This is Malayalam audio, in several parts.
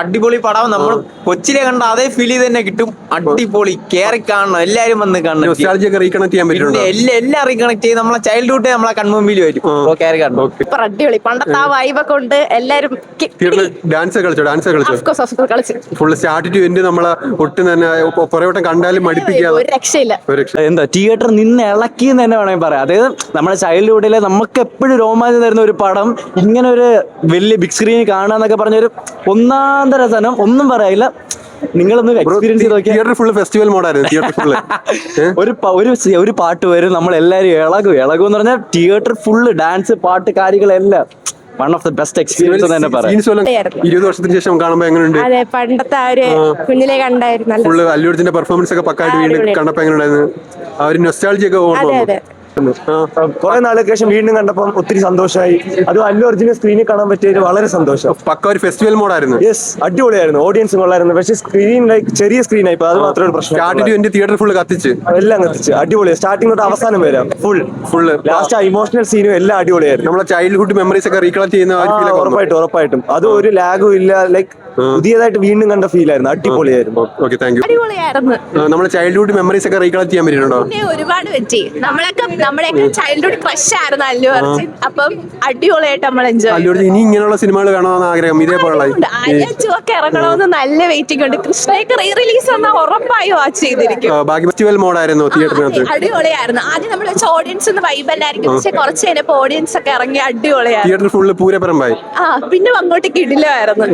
അടിപൊളി പടം. നമ്മൾ കൊച്ചിലെ കണ്ട അതേ ഫീൽ തന്നെ കിട്ടും. അടിപൊളി കേറി കാണണം, എല്ലാരും വന്ന് കാണണം. എല്ലാം റീകണക്ട് ചെയ്ത് നമ്മളെ ചൈൽഡ്ഹുഡ് നമ്മളെ കൺമുമ്പിൽ വരും. കേറി കാണണം. അടിപൊളി പണ്ടത്തെ ആ വൈബൊക്കെ ഉണ്ട്. എല്ലാരും ഡാൻസ് കളിച്ചു ഫുൾ സ്റ്റാർട്ട് ടു എൻഡ് നമ്മളെ ഒട്ടും തന്നെ പുറകോട്ടം കണ്ടാലും മടുപ്പിക്കാതെ ഒരു രക്ഷയില്ല. എന്താ തിയേറ്റർ നിന്ന് ഇളക്കി എന്ന് തന്നെ വേണമെങ്കിൽ പറയാം. അതായത് നമ്മുടെ ചൈൽഡ്ഹുഡിലെ നമുക്ക് എപ്പോഴും രോമാഞ്ചം തരുന്ന ഒരു പടം ഇങ്ങനെ ഒരു വലിയ ബിഗ് സ്ക്രീനിൽ കാണാന്നൊക്കെ പറഞ്ഞൊരു ഒന്നാന്തര സാധനം. ഒന്നും പറയില്ല, നിങ്ങളൊന്ന് എക്സ്പീരിയൻസ് ചെയ്ത് നോക്കിയാൽ. തിയേറ്റർ ഫുൾ ഫെസ്റ്റിവൽ മോഡായിരുന്നു. തിയേറ്റർ ഫുള്ള് ഒരു പാട്ട് വരും, നമ്മൾ എല്ലാവരും ഇളകും എന്ന് പറഞ്ഞാൽ തിയേറ്റർ ഫുള്ള് ഡാൻസ് പാട്ട് കാര്യങ്ങളെല്ലാം one of the best experience തന്നെ പറയാം. 20 വർഷത്തിന് ശേഷം കാണുമ്പോ എങ്ങനെയുണ്ട്? അതെ, പണ്ടത്തെ ആ ഒരു കുഞ്ഞിലെ കണ്ടായിരുന്നു. ഫുള്ള് അല്ലു അർജുന്റെ പെർഫോമൻസ് ഒക്കെ പക്കായിട്ട് വീണ്ടും കണ്ടപ്പോ എങ്ങനെയുണ്ടായിരുന്നു? ആ ഒരു നൊസ്റ്റാൾജിയ ഒക്കെ ഓർമ്മ. കുറെ നാൾക്ക് ശേഷം വീണ്ടും കണ്ടപ്പം ഒത്തിരി സന്തോഷമായി. അത് അല്ലു അർജുനെ സ്ക്രീനിൽ കാണാൻ പറ്റിയത് വളരെ സന്തോഷം. പക്ക ഒരു ഫെസ്റ്റിവൽ മോഡായിരുന്നു. യെസ്, അടിപൊളിയായിരുന്നു. ഓഡിയൻസ് കൊള്ളായിരുന്നു. പക്ഷെ സ്ക്രീൻ ലൈക്ക് ചെറിയ സ്ക്രീൻ ആയി, അത് മാത്രമേ പ്രശ്നം. തിയേറ്റർ ഫുള്ള് കത്തിച്ച് എല്ലാം കത്തിച്ച് അടിപൊളി. സ്റ്റാർട്ടിംഗ് തൊട്ട് അവസാനം വരെ ഫുള്ള് ലാസ്റ്റ് ഇമോഷണൽ സീനും എല്ലാം അടിപൊളിയായിരുന്നു. നമ്മളെ ചൈൽഡ്ഹുഡ് മെമ്മറീസ് ഒക്കെ റീകളക്ട് ചെയ്യുന്ന ഉറപ്പായിട്ടും അത് ഒരു ലാഗും ഇല്ല. ലൈക്ക് പുതിയതായിട്ട് വീണ്ടും കണ്ട ഫീൽ ആയിരുന്നു. അടിപൊളിയായിരുന്നു. Okay, thank you. അടിപൊളിയായിരുന്നു. നമ്മളെ ചൈൽഡ്ഹുഡ് മെമ്മറീസ് ഒക്കെ റീകളക്ട് ചെയ്യാൻ പറ്റുന്നുണ്ടോ? ഒരുപാട് പറ്റി. നമ്മുടെയൊക്കെ ചൈൽഡ്ഹുഡ് ക്രഷ് ആയിരുന്നു അല്ലു അർജുൻ. അപ്പം അടിപൊളിയായിട്ട് നമ്മൾ എൻജോയ്. അല്ലു അർജുൻ ഇനി ഇങ്ങനെയുള്ള സിനിമകൾ കാണണമെന്ന് ആഗ്രഹം ഇതേപോലുള്ള ഒക്കെ ഇറങ്ങണമെന്ന് നല്ല വെയിറ്റിംഗ് ഉണ്ട്. കൃഷ്ണയൊക്കെ റീ റിലീസ് വന്നാൽ ഉറപ്പായി വാച്ച് ചെയ്തിരിക്കും. ഫെസ്റ്റിവൽ മോഡായിരുന്നു തിയേറ്ററിനകത്ത്. അടിപൊളിയായിരുന്നു. ആദ്യം നമ്മൾ ഓഡിയൻസ് ഒന്ന് വൈബ് അല്ലായിരിക്കും, പക്ഷെ കുറച്ച് കഴിഞ്ഞപ്പോ ഓഡിയൻസ് ഒക്കെ ഇറങ്ങി അടിപൊളിയായിരുന്നു. തിയേറ്റർ ഫുള്ള് പൂരപ്പറമ്പായി. പിന്നെ അങ്ങോട്ട് കിടിലായിരുന്നു.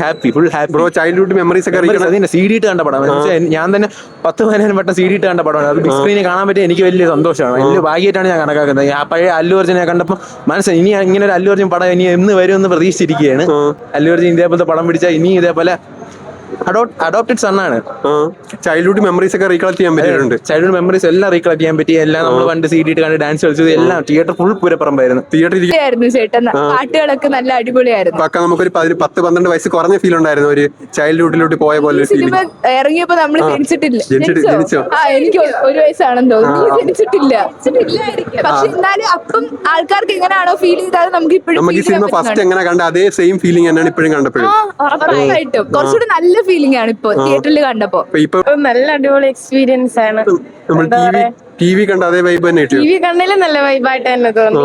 Happy, full happy. Bro childhood memories ഒക്കെ CD ഇട്ട് കണ്ട പടമാണ്. ഞാൻ തന്നെ 10-15 വട്ടം CD ഇട്ട് കണ്ട പടമാണ്. അത് ബിഗ് സ്ക്രീനിൽ കാണാൻ പറ്റിയ എനിക്ക് വലിയ സന്തോഷമാണ്. വലിയ ഭാഗ്യമായിട്ടാണ് ഞാൻ കണക്കാക്കുന്നത്. ആ പഴയ അല്ലു അർജുനെ കണ്ടപ്പോൾ മനസ്സിലായി ഇനി ഇങ്ങനെ ഒരു അല്ലു അർജുൻ പടം ഇനി എന്ന് വരും എന്ന് പ്രതീക്ഷിച്ചിരിക്കുകയാണ്. അല്ലു അർജുൻ ഇതേപോലത്തെ പടം പിടിച്ചാൽ ഇനി ഇതേപോലെ അഡോപ്റ്റഡ് സണ്ണാണ്. ചൈൽഡ്ഹുഡ് മെമ്മറീസ് ഒക്കെ റീകളക്ട് ചെയ്യാൻ പറ്റിയിട്ടുണ്ട്. ചൈൽഡ്ഹുഡ് മെമ്മറീസ് എല്ലാം റീകളക്ട് ചെയ്യാൻ പറ്റി. എല്ലാം നമ്മൾ പണ്ട് CD ഇട്ട് കണ്ട് ഡാൻസ് കളിച്ചത് എല്ലാം തിയേറ്റർ ഫുൾ പൂരപ്പറമ്പായിരുന്നു. ചേട്ടൻ പാട്ടുകളൊക്കെ നല്ല അടിപൊളിയായിരുന്നു. പക്ക നമുക്കൊരു 10-12 വയസ്സ് കുറഞ്ഞ ഫീൽ ഉണ്ടായിരുന്നു. ഒരു ചൈൽഡ്ഹുഡിലോട്ട് പോയ പോലെ സിനിമ ഇറങ്ങിയപ്പോ നമ്മൾ ജനിച്ചിട്ടില്ല. ജനിച്ചോ? എനിക്ക് 1 വയസ്സാണെന്ന് തോന്നുന്നു. ജനിച്ചിട്ടില്ല. പക്ഷെ എന്നാലും അപ്പം ആൾക്കാർക്ക് എങ്ങനെയാണോ ഫീൽ ചെയ്താൽ നമുക്ക് നമുക്ക് ഈ സിനിമ ഫസ്റ്റ് എങ്ങനെ കണ്ട അതേ സെയിം ഫീലിംഗ് തന്നെയാണ് ഇപ്പോഴും കണ്ടപ്പോഴും. ഉറപ്പായിട്ടും കുറച്ചുകൂടി നല്ല ഫീലിംഗ് ആണ് ഇപ്പൊ തിയേറ്ററിൽ കണ്ടപ്പോ. നല്ല അടിപൊളി എക്സ്പീരിയൻസ് ആണ്. ടി വി കണ്ട അതേ വൈബ് തന്നെ. ടി വി കണ്ടതിലും നല്ല വൈബായിട്ട് തന്നെ തോന്നി.